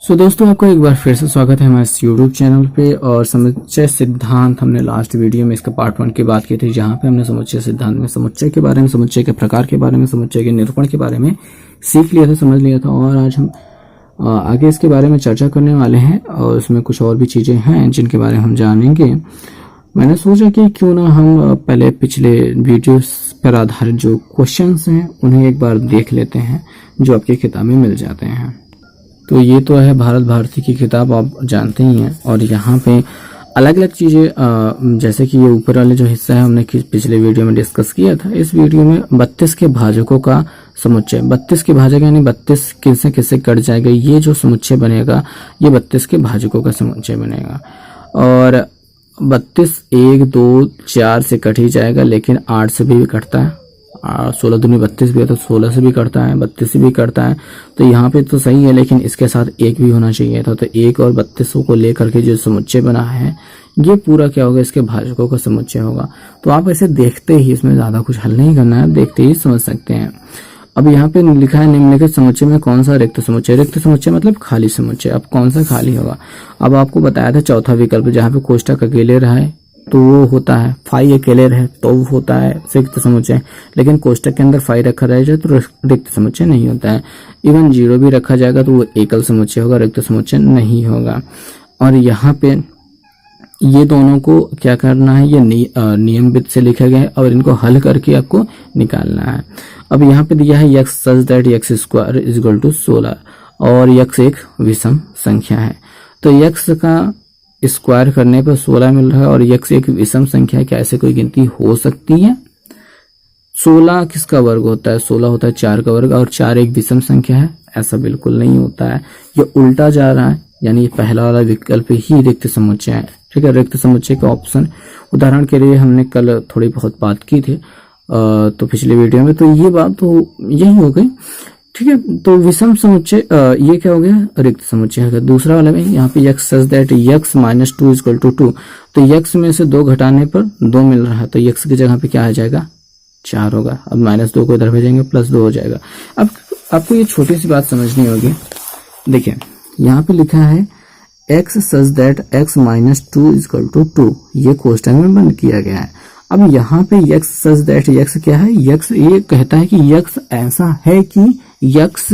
दोस्तों आपको एक बार फिर से स्वागत है हमारे इस यूट्यूब चैनल पे। और समुच्चय सिद्धांत हमने लास्ट वीडियो में इसका पार्ट 1 की बात की थी, जहाँ पे हमने समुच्चय सिद्धांत में समुच्चय के बारे में, समुच्चय के प्रकार के बारे में, समुच्चय के निरूपण के बारे में सीख लिया था, समझ लिया था। और आज हम आगे इसके बारे में चर्चा करने वाले हैं और इसमें कुछ और भी चीज़ें हैं जिनके बारे में हम जानेंगे। मैंने सोचा कि क्यों ना हम पहले पिछले वीडियोस पर आधारित जो क्वेश्चंस हैं उन्हें एक बार देख लेते हैं, जो आपकी किताब में मिल जाते हैं। तो ये तो है भारत भारती की किताब, आप जानते ही हैं। और यहाँ पे अलग अलग चीज़ें, जैसे कि ये ऊपर वाले जो हिस्सा है हमने पिछले वीडियो में डिस्कस किया था। इस वीडियो में 32 के भाजकों का समुच्चय, 32 के भाजक यानी 32 किससे किससे कट जाएगा, ये जो समुच्चय बनेगा ये 32 के भाजकों का समुच्चय बनेगा। और 32 1 2 4 से कट ही जाएगा, लेकिन 8 से भी कटता है। 16 दूनी 32 भी है तो 16 से भी करता है, 32 से भी करता है। तो यहाँ पे तो सही है, लेकिन इसके साथ 1 भी होना चाहिए था। तो 1 और 32 को लेकर के जो समुच्चय बना है ये पूरा क्या होगा, इसके भाजकों का समुच्चय होगा। तो आप ऐसे देखते ही, इसमें ज़्यादा कुछ हल नहीं करना है, देखते ही समझ सकते हैं। अब यहाँ पे लिखा है निम्नलिखित समुच्चय में कौन सा रिक्त समुच्चय। रिक्त समुच्चय मतलब खाली समुच्चय। अब कौन सा खाली होगा, अब आपको बताया था चौथा विकल्प, जहाँ पे कोष्ठक अकेले रहा है तो वो होता है, फाई अकेले रहे तो वो होता है रिक्त समुच्चय। लेकिन कोष्ठक के अंदर फाई रखा रह जाए तो रिक्त समुच्चय नहीं होता है। इवन 0 भी रखा जाएगा तो वो एकल समुच्चय होगा, रिक्त समुच्चय नहीं होगा। और यहाँ पे ये दोनों को क्या करना है, ये नियमित से लिखा गया है और इनको हल करके आपको निकालना है। अब यहाँ पे दिया है x such that x square is equal to 16 और x एक विषम संख्या है। तो x का स्क्वायर करने पर 16 मिल रहा है और x एक विषम संख्या है। क्या ऐसे कोई गिनती हो सकती है? 16 किसका वर्ग होता है? 16 होता है 4 का वर्ग, और 4 एक विषम संख्या है? ऐसा बिल्कुल नहीं होता है, ये उल्टा जा रहा है। यानी पहला वाला विकल्प ही रिक्त समुच्चय है। ठीक है, रिक्त समुच्चय का ऑप्शन उदाहरण के लिए हमने कल थोड़ी बहुत बात की थी तो पिछले वीडियो में, तो ये बात तो यही हो गई। ठीक है, तो विषम समुच्चय ये क्या हो गया, रिक्त समुच्चय है। दूसरा वाला में यहाँ पे x such that x minus 2 equal to 2, तो x में से 2 घटाने पर 2 मिल रहा है, तो x की जगह पे क्या आ जाएगा, 4 होगा। अब -2 को इधर भेजेंगे, +2 हो जाएगा। अब आपको ये छोटी सी बात समझनी होगी। देखिए यहाँ पे लिखा है x such that x minus 2 equal to 2, ये क्वेश्चन में बंद किया गया है। अब यहाँ पे x सच दैट x क्या है, x ये कहता है कि x ऐसा है कि x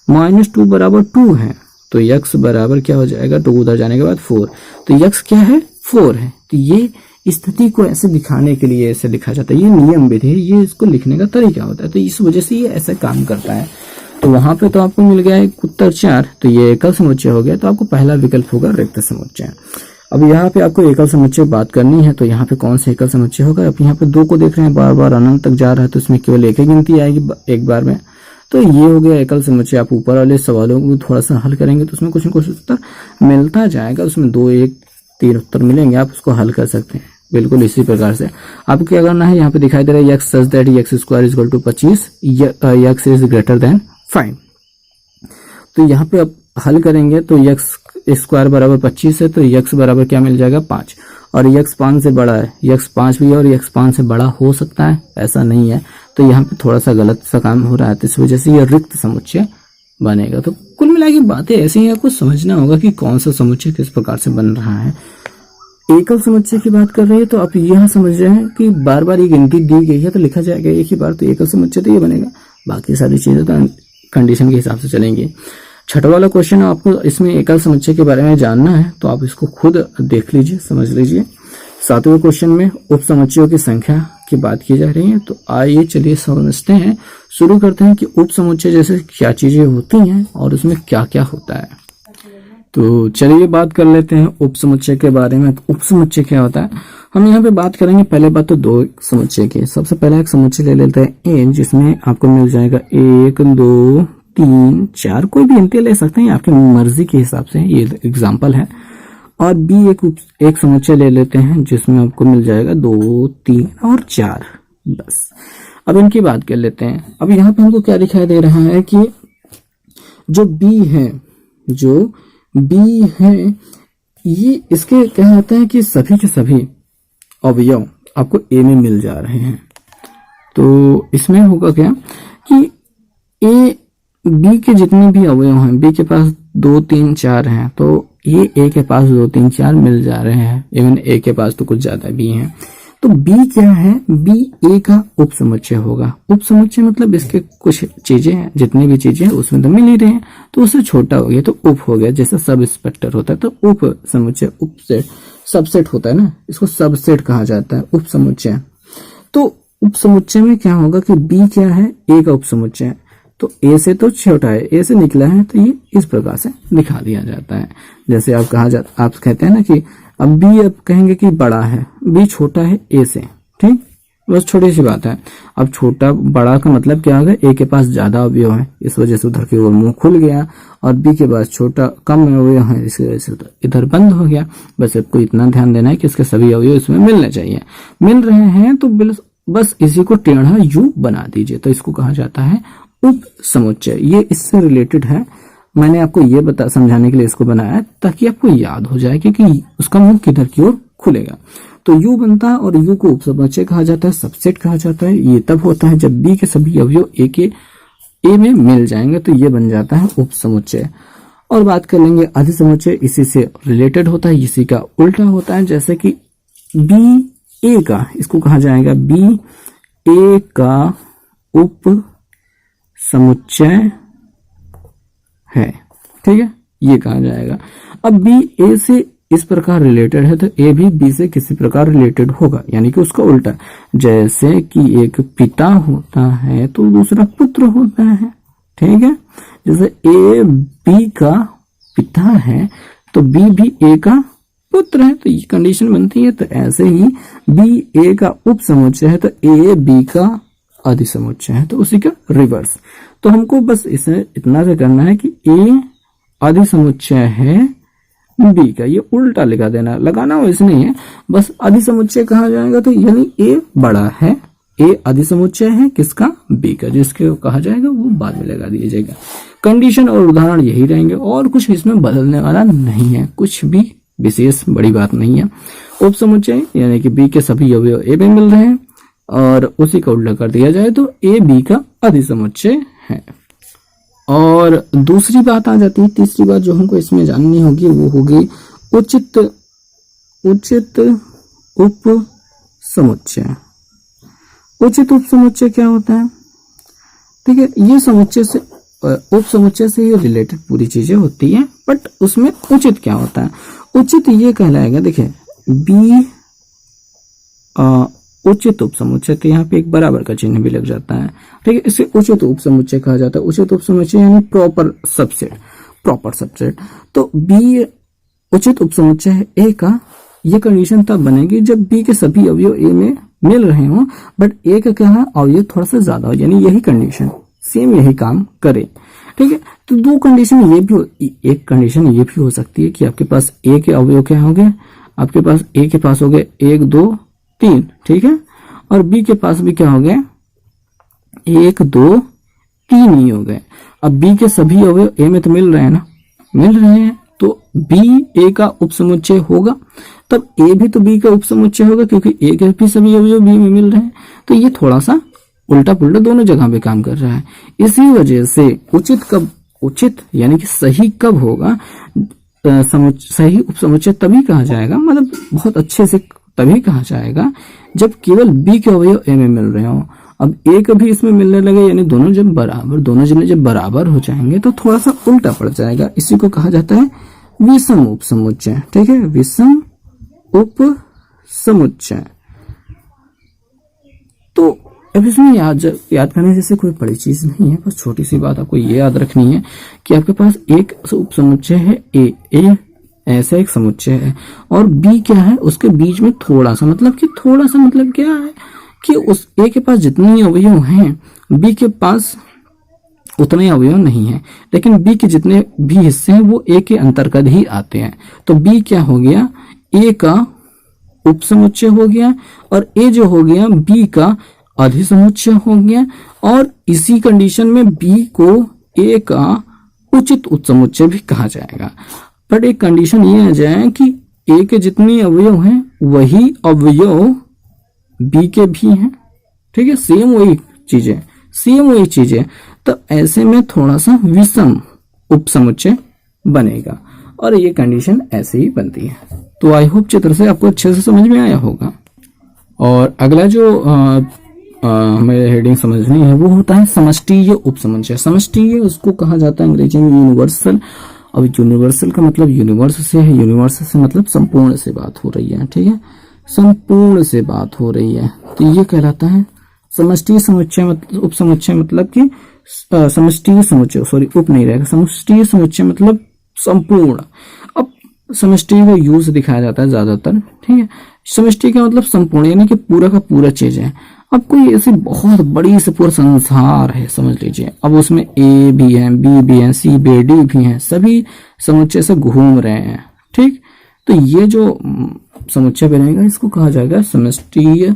-2 बराबर 2 है। तो x बराबर क्या हो जाएगा, 2 उधर जाने के बाद 4, तो x क्या है, 4 है। तो ये स्थिति को ऐसे दिखाने के लिए ऐसे लिखा जाता है, ये नियम विधि है, ये इसको लिखने का तरीका होता है। तो इस वजह से ये ऐसे काम करता है। तो वहां पे तो आपको मिल गया एक उत्तर 4, तो ये एकल समुच्चय हो गया। तो आपको पहला विकल्प होगा रिक्त समुच्चय। अब यहाँ पे आपको एकल समुच्चय बात करनी है, तो यहाँ पे कौन सा एकल समुच्चय होगा। अब यहाँ पे 2 को देख रहे हैं, बार बार अनंत तक जा रहा है, तो इसमें केवल एक ही गिनती आएगी एक बार में। तो ये हो गया एकल समुच्चय। आप ऊपर वाले सवालों को थोड़ा सा हल करेंगे तो उसमें कुछ न कुछ उत्तर मिलता जाएगा। उसमें 2 1 3 उत्तर मिलेंगे, आप उसको हल कर सकते हैं। बिल्कुल इसी प्रकार से आपको क्या करना है, यहाँ पे दिखाई दे रहा है x such that x square is equal to 25, x is greater than 5। तो यहाँ पे आप हल करेंगे तो x स्क्वायर बराबर 25 है, तो x बराबर क्या मिल जाएगा, 5। और x 5 से बड़ा है, x 5 भी है और x 5 से बड़ा हो सकता है, ऐसा नहीं है। तो यहाँ पे थोड़ा सा गलत सा काम हो रहा है, तो इस वजह से ये रिक्त समुच्चय बनेगा। तो कुल मिला के बातें ऐसी हैं, आपको समझना होगा कि कौन सा समुच्चय किस प्रकार से बन रहा है। एकल समुच्चय की बात कर रहे हैं तो आप यह समझ रहे हैं कि बार बार ये गिनती दी गई है तो लिखा जाएगा एक ही बार, तो एकल समुच्चय तो ये बनेगा। बाकी सारी चीजें तो कंडीशन के हिसाब से चलेंगी। छठा वाला क्वेश्चन आपको इसमें एकल समुच्चय के बारे में जानना है, तो आप इसको खुद देख लीजिए, समझ लीजिए। 7वें क्वेश्चन में उप समुच्चयों की संख्या की बात की जा रही है। तो आइए चलिए समझते हैं, शुरू करते हैं कि उप समुच्चय जैसे क्या चीजें होती हैं और उसमें क्या क्या होता है। तो चलिए बात कर लेते हैं उप समुच्चय के बारे में। तो उप समुच्चय क्या होता है, हम यहाँ पे बात करेंगे पहले बात तो 2 समुच्चय की। सबसे पहला एक समुच्चय ले लेते हैं ए, जिसमें आपको मिल जाएगा 1 2 3 4, कोई भी गिनती ले सकते हैं आपकी मर्जी के हिसाब से, ये एग्जाम्पल है। और बी एक समुच्चय ले लेते हैं जिसमें आपको मिल जाएगा 2 3 और 4, बस। अब इनकी बात कर लेते हैं। अब यहाँ पे हमको क्या दिखाई दे रहा है कि जो बी है ये इसके क्या होता है कि सभी के सभी अवयव आपको ए में मिल जा रहे हैं। तो इसमें होगा क्या कि ए बी के जितने भी अवयव हैं, बी के पास 2 3 4 हैं, तो ये ए के पास 2 3 4 मिल जा रहे हैं, इवन ए के पास तो कुछ ज्यादा भी हैं। तो बी क्या है, बी ए का उप समुच्चय होगा। उप समुच्चय मतलब इसके कुछ चीजें हैं, जितनी भी चीजें हैं उसमें तो मिल ही रहे हैं, तो उससे छोटा हो गया तो उप हो गया। जैसे सब इंस्पेक्टर होता है तो उप समुच्चय, उपसेट, सबसेट होता है ना, इसको सबसेट कहा जाता है, उप समुच्चय। तो उप समुच्चय में क्या होगा कि बी क्या है, ए का उप समुच्चय, तो ए से तो छोटा है, ए से निकला है, तो ये इस प्रकार से दिखा दिया जाता है। जैसे आप आप कहते हैं ना कि अब बी आप कहेंगे कि बड़ा है, बी छोटा है ए से, ठीक, बस छोटी सी बात है। अब छोटा बड़ा का मतलब क्या होगा, ए के पास ज्यादा अवयव है, इस वजह से उधर की ओर मुंह खुल गया, और बी के पास छोटा कम अवयव है, इस वजह से इधर बंद हो गया। बस आपको इतना ध्यान देना है कि इसके सभी अवयव इसमें मिलने चाहिए। मिल रहे हैं तो बस इसी को टेढ़ा यू बना दीजिए, तो इसको कहा जाता है उप समुच्चय। ये इससे रिलेटेड है, मैंने आपको ये समझाने के लिए इसको बनाया है ताकि आपको याद हो जाए कि उसका मुंह किधर की ओर खुलेगा। तो यू बनता है, और यू को उप समुच्चय कहा जाता है, सबसेट कहा जाता है। ये तब होता है जब बी के सभी अवयव ए में मिल जाएंगे, तो ये बन जाता है उप समुच्चय। और बात कर लेंगे अधि समुच्चय, इसी से रिलेटेड होता है, इसी का उल्टा होता है। जैसे कि बी ए का, इसको कहा जाएगा बी ए का उप समुच्चय है, ठीक है, ये कहा जाएगा। अब बी ए से इस प्रकार रिलेटेड है, तो ए भी बी से किसी प्रकार रिलेटेड होगा, यानी कि उसका उल्टा। जैसे कि एक पिता होता है तो दूसरा पुत्र होता है, ठीक है। जैसे ए बी का पिता है तो बी भी ए का पुत्र है, तो ये कंडीशन बनती है। तो ऐसे ही बी ए का उप समुच्चय है तो ए बी का अधि समुच्चय है, तो उसी का रिवर्स। तो हमको बस इसे इतना से करना है कि ए अधि समुच्चय है बी का, ये उल्टा लिखा देना, लगाना वैसे नहीं है, बस अधि समुच्चय कहा जाएगा तो यानी ए बड़ा है, ए अधि समुच्चय है किसका, बी का, जिसके कहा जाएगा वो बाद में लगा दिया जाएगा। कंडीशन और उदाहरण यही रहेंगे, और कुछ इसमें बदलने वाला नहीं है, कुछ भी विशेष बड़ी बात नहीं है। उप समुच्चय यानी कि बी के सभी अवयव ए में मिल रहे हैं, और उसी का उल्टा कर दिया जाए तो ए बी का अधि समुच्चय है। और दूसरी बात आ जाती है, तीसरी बात जो हमको इसमें जाननी होगी वो होगी उचित उप समुच्चय। उचित उप समुच्चय क्या होता है, ठीक है, ये समुच्चय से उप समुच्चय से ये रिलेटेड पूरी चीजें होती है, बट उसमें उचित क्या होता है, उचित ये कहलाएगा, देखिए बी उचित उप समुच्चय, तो यहाँ पे एक बराबर का चिन्ह भी लग जाता है, ठीक है, इसे उचित उप समुच्चय कहा जाता है। उचित उप समुच्चय यानी प्रॉपर सबसेट। तो बी उचित उप समुच्चय है ए का, ये कंडीशन तब बनेगी जब बी के सभी अवयव ए में मिल रहे हों, बट ए का क्या है, अवयव थोड़ा सा ज्यादा हो, यानी यही कंडीशन सेम यही काम करे, ठीक है। तो दो कंडीशन ये भी, एक कंडीशन ये भी हो सकती है कि आपके पास ए के अवयव क्या हो गए, आपके पास ए के पास हो गए 1 2 3, ठीक है, और बी के पास भी क्या हो गए 1 2 3 ही हो गए। अब बी के सभी अवयव ए में तो मिल रहे हैं ना, मिल रहे हैं, तो बी ए का उपसमुच्चय होगा, तब ए भी तो बी का उपसमुच्चय होगा, क्योंकि ए के भी सभी अवयव बी में मिल रहे हैं। तो ये थोड़ा सा उल्टा पुल्टा दोनों जगह पे काम कर रहा है। इसी वजह से उचित यानी कि सही कब होगा, सही उपसमुच्चय तभी कहा जाएगा, मतलब बहुत अच्छे से तभी कहा जाएगा जब केवल बी के अवयव ए में मिल रहे हो। अब ए का भी इसमें मिलने लगे, यानी दोनों जब बराबर हो जाएंगे तो थोड़ा सा उल्टा पड़ जाएगा। इसी को कहा जाता है विषम उपसमुच्चय, ठीक है, विषम उपसमुच्चय। तो अब इसमें याद करने जैसे कोई बड़ी चीज नहीं है, बस छोटी सी बात आपको ये याद रखनी है कि आपके पास एक उपसमुच्चय है ए ऐसा एक समुच्चय है, और बी क्या है, उसके बीच में थोड़ा सा मतलब क्या है कि उस ए के पास जितने अवयव हैं बी के पास उतने अवयव नहीं है, लेकिन बी के जितने भी हिस्से हैं वो ए के अंतर्गत ही आते हैं। तो बी क्या हो गया, ए का उपसमुच्चय हो गया, और ए जो हो गया बी का अधिसमुच्चय हो गया, और इसी कंडीशन में बी को ए का उचित उपसमुच्चय भी कहा जाएगा। बट एक कंडीशन ये आ जाए कि ए के जितने अवयव हैं वही अवयव बी के भी हैं, ठीक है, सेम वही चीजें। तो ऐसे में थोड़ा सा विषम उपसमुच्चय बनेगा, और ये कंडीशन ऐसे ही बनती है। तो आई होप चित्र से आपको अच्छे से समझ में आया होगा। और अगला जो हमें हेडिंग समझनी है वो होता है समष्टीय उपसमुच्चय। समष्टीय उसको कहा जाता है अंग्रेजी में यूनिवर्सल। अब यूनिवर्सल का मतलब यूनिवर्स से है, यूनिवर्स से मतलब संपूर्ण से बात हो रही है, ठीक है, संपूर्ण से बात हो रही है, तो ये कहलाता है समष्टीय समुच्चय। मतलब उपसमुच्चय मतलब कि समष्टीय समुच्चय, सॉरी उप नहीं रहेगा, समष्टीय समुच्चय मतलब संपूर्ण। अब समष्टि को यू से दिखाया जाता है ज्यादातर, ठीक है। समष्टि का मतलब संपूर्ण, यानी कि पूरा का पूरा चीज है। अब कोई ऐसी बहुत बड़ी से पूरा संसार है समझ लीजिए, अब उसमें ए भी है, बी भी है, सी बी डी भी है, सभी समुच्चय से घूम रहे हैं, ठीक। तो ये जो समुच्चय बनेगा इसको कहा जाएगा समष्टीय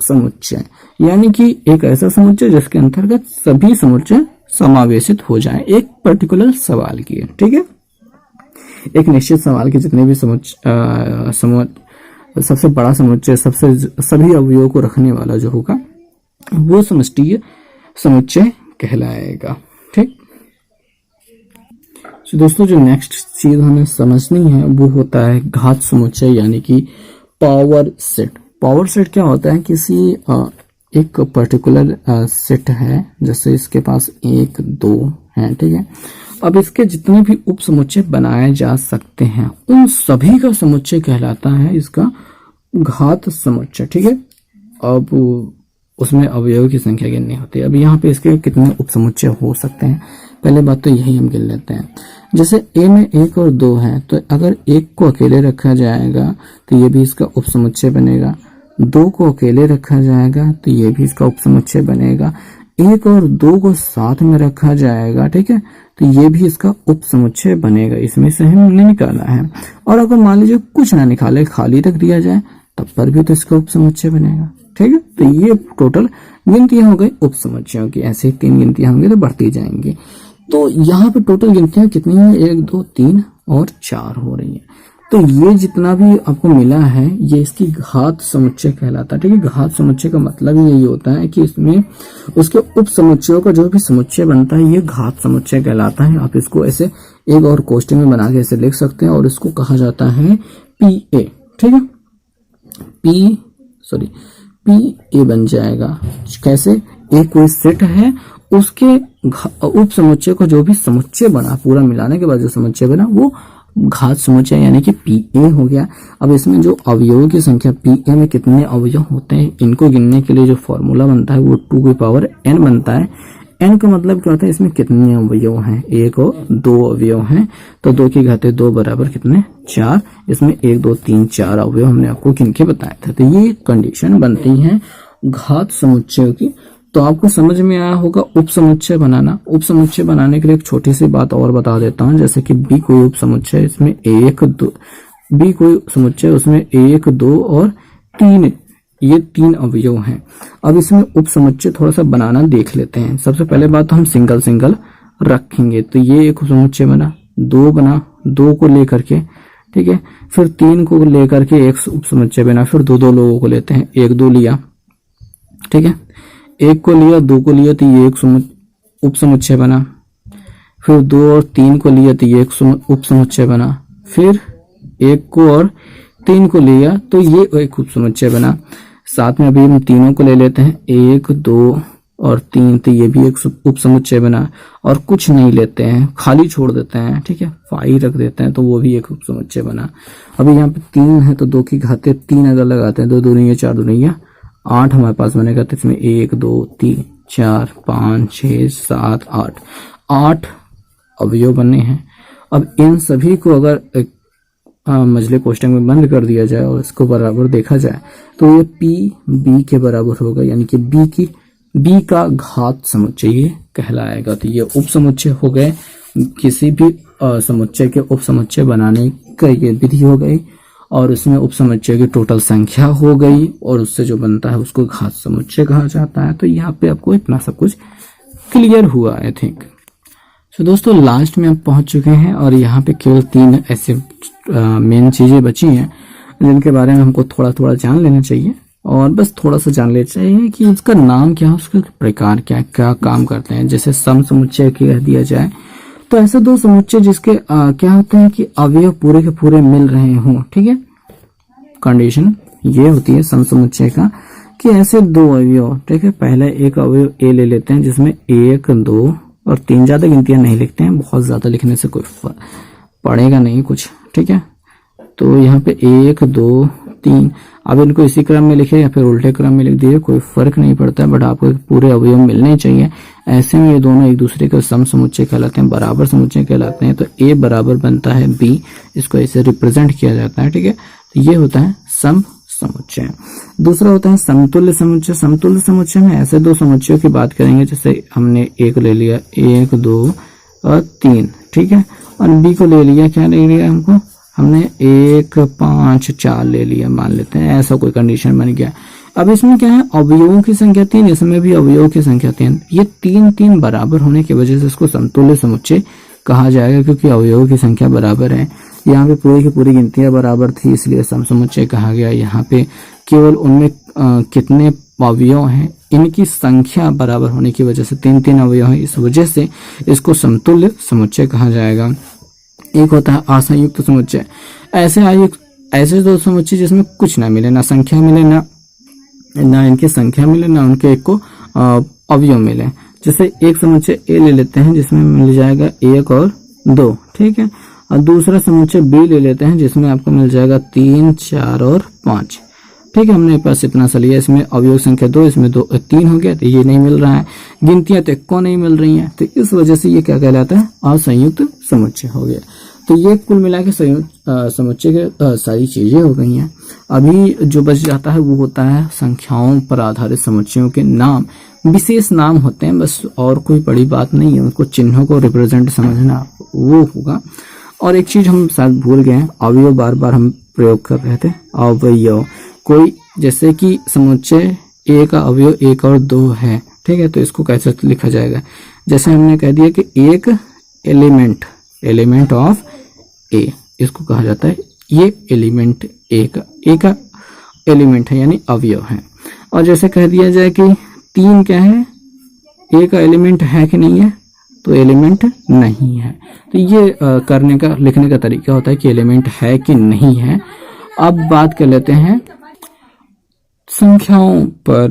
समुच्चय, यानी कि एक ऐसा समुच्चय जिसके अंतर्गत सभी समुच्चय समावेशित हो जाएं एक पर्टिकुलर सवाल की, ठीक है। एक निश्चित सवाल के जितने भी सबसे बड़ा समुच्चय, सभी अवयवों को रखने वाला जो होगा वो समष्टीय समुच्चय कहलाएगा, ठीक। तो दोस्तों जो नेक्स्ट चीज हमें समझनी है वो होता है घात समुच्चय, यानी कि पावर सेट। पावर सेट क्या होता है, किसी एक पर्टिकुलर सेट है, जैसे इसके पास 1 2 है, ठीक है। अब इसके जितने भी उप समुच्चय बनाए जा सकते हैं उन सभी का समुच्चय कहलाता है इसका घात समुच्चय, ठीक है। अब उसमें अवयव की संख्या गिननी होती है। अब यहाँ पे इसके कितने उप समुच्चय हो सकते हैं, पहले बात तो यही हम गिन लेते हैं। जैसे ए में 1 और 2 है, तो अगर 1 को अकेले रखा जाएगा तो ये भी इसका उप समुच्चय बनेगा, 2 को अकेले रखा जाएगा तो ये भी इसका उप समुच्चय बनेगा, 1 और 2 को साथ में रखा जाएगा, ठीक है, तो ये भी इसका उप समुच्चय बनेगा। इसमें से हमने निकाला है। और अगर मान लीजिए कुछ ना निकाले, खाली रख दिया जाए, तब पर भी तो इसका उप समुच्चय बनेगा, ठीक है। तो ये टोटल गिनतियां हो गई उप समुच्चयों की। ऐसे ही 3 गिनतियां होंगी तो बढ़ती जाएंगी। तो यहाँ पे टोटल गिनतियां कितनी है, 1 2 3 और 4 हो रही है। तो ये जितना भी आपको मिला है ये इसकी घात समुच्चय कहलाता है, ठीक है। घात समुच्चय का मतलब यही होता है कि इसमें उसके उप समुच्चयों का जो भी समुच्चय बनता है ये घात समुच्चय कहलाता है। आप इसको ऐसे एक और कोष्टक में बना के ऐसे लिख सकते हैं, और इसको कहा जाता है PA, ठीक है। PA बन जाएगा। कैसे, एक कोई सेट है उसके उप समुच्चय को जो भी समुच्चय बना, पूरा मिलाने के बाद जो समुच्चय बना वो घात समुच्चय यानी कि PA हो गया। अब इसमें जो अवयवों की संख्या PA में कितने अवयव होते हैं इनको गिनने के लिए जो फॉर्मूला बनता है वो 2 की पावर n बनता है। n का मतलब क्या होता है, इसमें कितने अवयव हैं, 1 और 2 अवयव हैं, तो 2 की घाते 2 बराबर कितने 4, इसमें 1 2 3 4 अवयव हमने आपको गिन के बताया था। तो ये कंडीशन बनती है घात समुच्चय की। तो आपको समझ में आया होगा उप समुच्चय बनाना। उप समुच्चय बनाने के लिए एक छोटी सी बात और बता देता हूँ, जैसे कि B कोई उप समुच्चय, इसमें 1 2, B कोई समुच्चय उसमें 1 2 और 3, ये 3 अवयव हैं। अब इसमें उप समुच्चय थोड़ा सा बनाना देख लेते हैं। सबसे पहले बात तो हम सिंगल सिंगल रखेंगे। तो ये एक समुच्चय बना, 2 बना, 2 को लेकर के, ठीक है, फिर 3 को लेकर के एक उप समुच्चय बना, फिर 2 लोगों को लेते हैं, 1 2 लिया, ठीक है, 1 को लिया, 2 को लिया तो ये एक उप समुच्चय बना, फिर 2 और 3 को लिया तो ये एक उप समुच्चय बना, फिर 1 को और 3 को लिया तो ये एक उप समुच्चय बना। साथ में अभी हम तीनों को ले लेते हैं, 1 2 और 3, तो ये भी एक उप समुच्चय बना। और कुछ नहीं लेते हैं, खाली छोड़ देते हैं, ठीक है, फाई रख देते हैं, तो वो भी एक उप समुच्चय बना। अभी यहाँ पे 3 है तो 2 की घाते 3 अगर लगाते हैं, 2 दूनी 4 दूनी 8 हमारे पास बनेगा। तो इसमें 1 2 3 4 5 6 7 8 अवयव बनने हैं। अब इन सभी को अगर एक मझले कोष्टक में बंद कर दिया जाए और इसको बराबर देखा जाए तो ये PB के बराबर होगा, यानी कि B का घात समुच्चय ये कहलाएगा। तो ये उप समुच्चय हो गए, किसी भी समुच्चय के उप समुच्चय बनाने का ये विधि हो गई, और उसमें उप समुच्चय की टोटल संख्या हो गई, और उससे जो बनता है उसको घात समुच्चय कहा जाता है। तो यहाँ पे आपको इतना सब कुछ क्लियर हुआ आई थिंक। तो दोस्तों लास्ट में आप पहुंच चुके हैं, और यहाँ पे केवल 3 ऐसे मेन चीजें बची हैं जिनके बारे में हमको थोड़ा थोड़ा जान लेना चाहिए, और बस थोड़ा सा जान लेना चाहिए कि उसका नाम क्या है, उसका प्रकार क्या है, क्या काम करते हैं। जैसे सम समुच्चय कह दिया जाए तो ऐसे दो समुच्चय जिसके क्या होते हैं कि अवयव पूरे के पूरे मिल रहे हों, ठीक है। कंडीशन ये होती है सम समुच्चय का कि ऐसे दो अवयव, ठीक है, पहले एक अवयव ए ले लेते हैं जिसमें 1 2 और 3, ज्यादा गिनतियां नहीं लिखते हैं, बहुत ज्यादा लिखने से कोई पड़ेगा नहीं कुछ, ठीक है। तो यहाँ पे 1 2 3, अब इनको इसी क्रम में लिखे या फिर उल्टे क्रम में लिख दिए, कोई फर्क नहीं पड़ता, बट आपको पूरे अवयव मिलने चाहिए। ऐसे में ये दोनों एक दूसरे का सम समुच्चय कहलाते हैं, बराबर समुच्चय कहलाते हैं। तो ए बराबर बनता है बी, इसको ऐसे रिप्रेजेंट किया जाता है, ठीक है। तो ये होता है सम समुच्चय। दूसरा होता है समतुल्य समुच्चय। समतुल्य समुच्चय में ऐसे दो समुच्चयों की बात करेंगे, जैसे हमने एक ले लिया 1 2 और 3, ठीक है, और बी को ले लिया, क्या ले लिया हमने 1 5 4 ले लिया, मान लेते हैं, ऐसा कोई कंडीशन बन गया। अब इसमें क्या है, अवयवों की संख्या 3, इसमें भी अवयवों की संख्या 3, ये 3 बराबर होने की वजह से इसको समतुल्य समुच्चय कहा जाएगा, क्योंकि अवयवों की संख्या बराबर है। यहाँ पे पूरी की पूरी गिनतियां बराबर थी, इसलिए सम समुच्चय कहा गया। यहाँ पे केवल उनमें कितने अवयव हैं, इनकी संख्या बराबर होने की वजह से 3 अवयव हैं, इस वजह से इसको समतुल्य समुच्चय कहा जाएगा। एक होता है असंयुक्त समुच्चय। ऐसे दो समुच्चय जिसमें कुछ ना मिले, ना संख्या मिले, ना इनकी संख्या मिले, ना उनके एक को अवयव मिले। जैसे एक समुच्चय ए ले लेते हैं जिसमें मिल जाएगा 1 और 2, ठीक है, और दूसरा समुच्चय बी ले लेते हैं जिसमें आपको मिल जाएगा 3 4 और 5, ठीक है। हमने पास इतना सा लिया, इसमें अवयव संख्या 2, इसमें 3 हो गया, तो ये नहीं मिल रहा है, गिनतियां तो को नहीं मिल रही हैं, तो इस वजह से ये क्या कहलाता है, असंयुक्त समुच्चय हो गया। तो ये कुल मिला के संयुक्त समुच्चय के सारी चीजें हो गई हैं। अभी जो बच जाता है वो होता है संख्याओं पर आधारित समुच्चयों के नाम, विशेष नाम होते हैं बस, और कोई बड़ी बात नहीं है, उनको चिन्हों को रिप्रेजेंट समझना वो होगा। और एक चीज हम शायद भूल गए हैं, अवयव बार बार हम प्रयोग कर रहे थे, अवयव कोई, जैसे कि समुच्चय ए का अवयव 1 और 2 है, ठीक है, तो इसको कैसे लिखा जाएगा, जैसे हमने कह दिया कि एक एलिमेंट ऑफ ए, इसको कहा जाता है, ये एलिमेंट ए का एलिमेंट है, यानी अवयव है। और जैसे कह दिया जाए कि 3 क्या है, ए का एलिमेंट है कि नहीं है, तो एलिमेंट नहीं है। तो ये करने का, लिखने का तरीका होता है कि एलिमेंट है कि नहीं है। अब बात कर लेते हैं संख्याओं पर,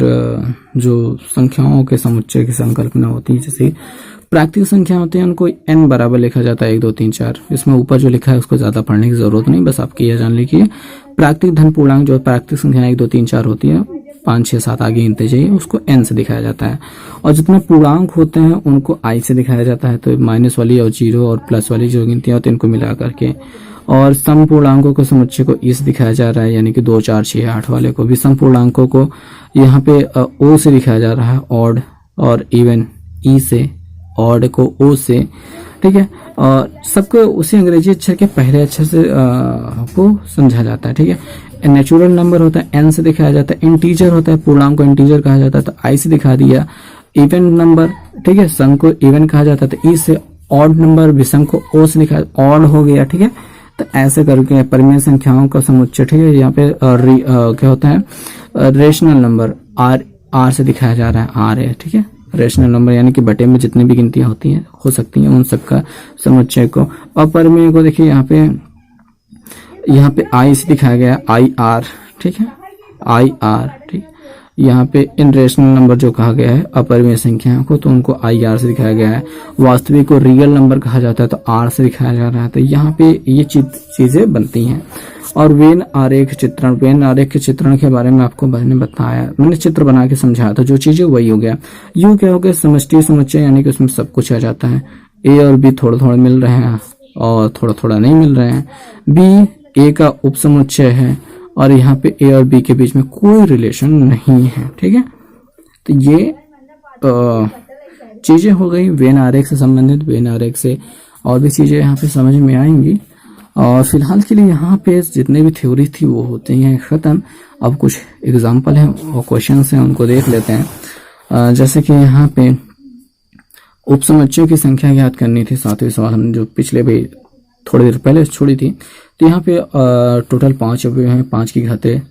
जो संख्याओं के समुच्चय की संकल्पना होती है। जैसे प्राकृतिक संख्या होती है, उनको n बराबर लिखा जाता है 1 2 3 4, इसमें ऊपर जो लिखा है उसको ज्यादा पढ़ने की जरूरत नहीं, बस आपकी यह जान लीजिए। प्राकृतिक धन पूर्णांक जो प्राकृतिक संख्या 1 2 3 4 होती है, 5 6 7 आगे गिनते जाइए, उसको n से दिखाया जाता है। और जितने पूर्णांक होते हैं उनको i से दिखाया जाता है, तो माइनस वाली और 0 और प्लस वाली जो गिनतियां होती है इनको मिला करके। और सम पूर्णांकों के समुच्चय को इस दिखाया जा रहा है, यानी कि 2 4 6 8 वाले को भी सम पूर्णांकों को यहाँ पे o से दिखाया जा रहा है, ऑड और इवन ई से, ऑड को ओ से, ठीक है। और सबको उसी अंग्रेजी अक्षर के पहले अक्षर से को समझा जाता है, ठीक है। नेचुरल नंबर होता है n से दिखाया जाता है, इंटीजर होता है, पूर्णांक को इंटीजर कहा जाता है, तो i से दिखा दिया। इवन नंबर, ठीक है, सम को इवन कहा जाता है, तो ई से। ऑड नंबर विषम को ओ से लिखा, ऑड हो गया, ठीक है। तो ऐसे करके परिमेय संख्याओं का समुच्चय, ठीक है। यहाँ पे क्या होता है, रेशनल नंबर आर से दिखाया जा रहा है, आर है, ठीक है, रेशनल नंबर, यानी कि बटे में जितनी भी गिनतियां होती हैं हो सकती हैं उन सबका समुच्चय को। और परिमेय को देखिए यहाँ पे आई से दिखाया गया, आई आर, ठीक है, आई आर, ठीक। यहाँ पे इन रेशनल नंबर जो कहा गया है अपरिमेय संख्या को, तो उनको आई आर से दिखाया गया है। वास्तविक को रियल नंबर कहा जाता है, तो आर से दिखाया जा रहा है। तो यहाँ पे ये चीजें बनती हैं। और वेन आरेख चित्रण, वेन आरेख के चित्रण के बारे में आपको मैंने बताया, मैंने चित्र बना के समझाया था, जो चीजें वही हो गया। यू क्या हो गया, समष्टि समुच्चय, यानी कि उसमें सब कुछ आ जाता है। ए और बी थोड़ा थोड़ा मिल रहे हैं और थोड़ा थोड़ा नहीं मिल रहे हैं। बी ए का उप समुच्चय है, और यहाँ पे ए और बी के बीच में कोई रिलेशन नहीं है, ठीक है। तो ये चीजें हो गई वेन आरेख से संबंधित। वेन आरेख से और भी चीजें यहाँ पे समझ में आएंगी। और फिलहाल के लिए यहाँ पे जितने भी थ्योरी थी वो होती हैं खत्म। अब कुछ एग्जाम्पल हैं और क्वेश्चंस हैं, उनको देख लेते हैं। जैसे कि यहाँ पे उपसमुच्चयों की संख्या ज्ञात करनी थी, 7वें सवाल हमने जो पिछले भी थोड़ी देर पहले छोड़ी थी। तो यहाँ पे टोटल 5 अवयव हैं, 5 की घाते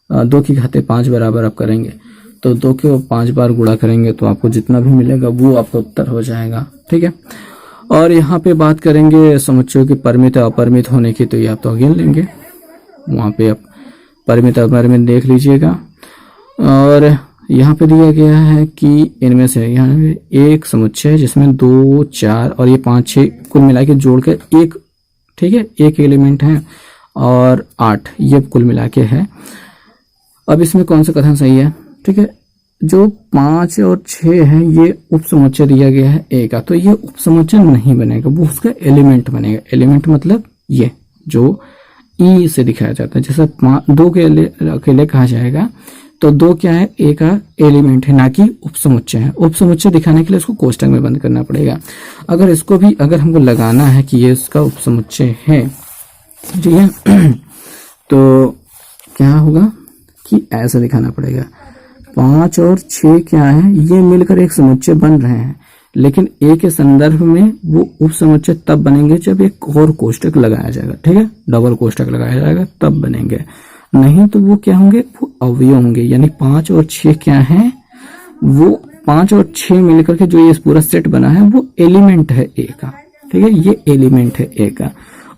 2 की घाते 5 बराबर आप करेंगे, तो 2 को 5 बार गुणा करेंगे तो आपको जितना भी मिलेगा वो आपका उत्तर हो जाएगा, ठीक है। और यहाँ पे बात करेंगे समुच्चयों की परिमित अपरिमित होने की, तो ये आप तो गिन लेंगे, वहाँ पे आप परिमित अपरिमित देख लीजिएगा। और यहाँ पे दिया गया है कि इनमें से यहाँ पे एक समुच्चय है जिसमें 2, 4 और ये 5, 6 कुल मिला के जोड़ कर एक, ठीक है, एक एलिमेंट है, और 8 ये कुल मिला के है। अब इसमें कौन सा कथन सही है? ठीक है, जो 5 और 6 है ये उप समुच्चय दिया गया है ए का, तो ये उप समुच्चय नहीं बनेगा, वो उसका एलिमेंट बनेगा। एलिमेंट मतलब ये जो ई से दिखाया जाता है, जैसे 2 के अकेले कहा जाएगा तो 2 क्या है? ए का एलिमेंट है, ना कि उप समुच्चय है। उप समुच्चय दिखाने के लिए इसको कोष्टक में बंद करना पड़ेगा। अगर इसको भी अगर हमको लगाना है कि ये इसका उप समुच्चय है, ठीक है, तो क्या होगा कि ऐसा दिखाना पड़ेगा। 5 और 6 क्या है? ये मिलकर एक समुच्चय बन रहे हैं, लेकिन ए के संदर्भ में वो उप समुच्चय तब बनेंगे जब एक और कोष्टक लगाया जाएगा, ठीक है, डबल कोष्टक लगाया जाएगा तब बनेंगे, नहीं तो वो क्या होंगे? वो अवयव होंगे। यानी 5 और 6 क्या है? वो 5 और 6 मिलकर के जो ये पूरा सेट बना है वो एलिमेंट है ए का, ठीक है, ये एलिमेंट है ए का।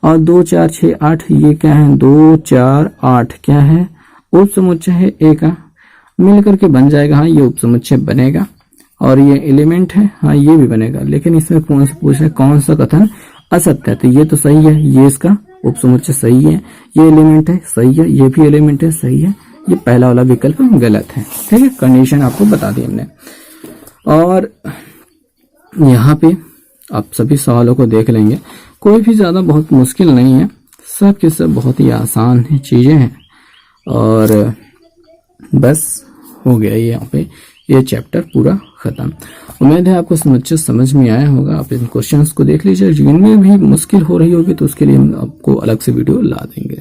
और 2, 4, 6, 8 ये क्या है? 2, 4, 8 क्या है? उप समुच्चय है ए का, मिलकर के बन जाएगा। हाँ, ये उप समुच्चय बनेगा। और ये एलिमेंट है, हाँ ये भी बनेगा। लेकिन इसमें कौन सा पूछ है? कौन सा कथन असत्य है? तो ये तो सही है, ये इसका उप समुच्चय सही है, ये एलिमेंट है सही है, ये भी एलिमेंट है सही है, ये पहला वाला विकल्प गलत है, ठीक है। कंडीशन आपको बता दी हमने। और यहाँ पे आप सभी सवालों को देख लेंगे, कोई भी ज्यादा बहुत मुश्किल नहीं है, सब के सब बहुत ही आसान है चीजें हैं। और बस हो गया यहाँ पे ये चैप्टर पूरा खत्म। उम्मीद है आपको समुच्चय समझ में आया होगा। आप इन क्वेश्चंस को देख लीजिए, जिनमें भी मुश्किल हो रही होगी तो उसके लिए हम आपको अलग से वीडियो ला देंगे।